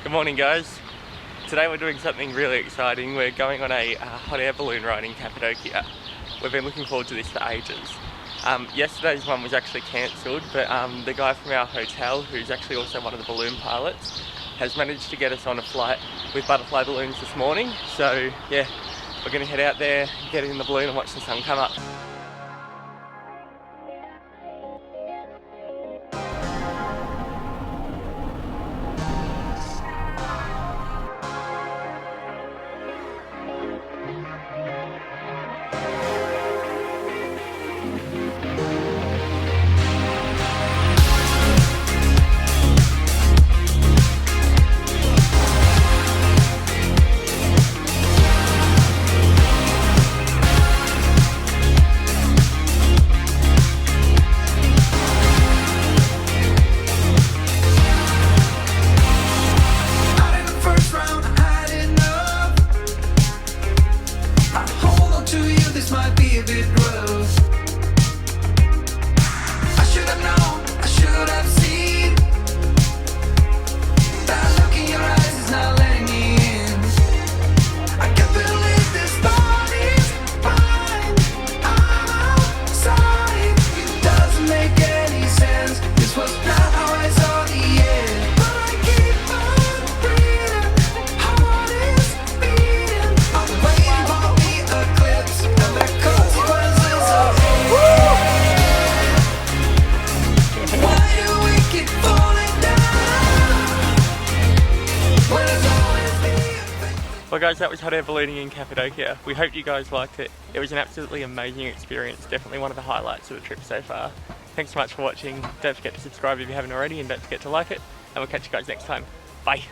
Good morning, guys. Today we're doing something really exciting. We're going on a hot air balloon ride in Cappadocia. We've been looking forward to this for ages. Yesterday's one was actually cancelled, but the guy from our hotel, who's actually also one of the balloon pilots, has managed to get us on a flight with butterfly balloons this morning. So yeah, we're going to head out there, get in the balloon and watch the sun come up. This might be a bit rough. I should have known, I should have seen. That look in your eyes is not letting me in. I can't believe this body's fine outside. It doesn't make any sense. This was not how I saw the end. But I keep on breathing, heart is beating. I'm waiting for the eclipse. Well guys, that was hot air ballooning in Cappadocia. We hope you guys liked it. It was an absolutely amazing experience. Definitely one of the highlights of the trip so far. Thanks so much for watching. Don't forget to subscribe if you haven't already, and don't forget to like it. And we'll catch you guys next time. Bye.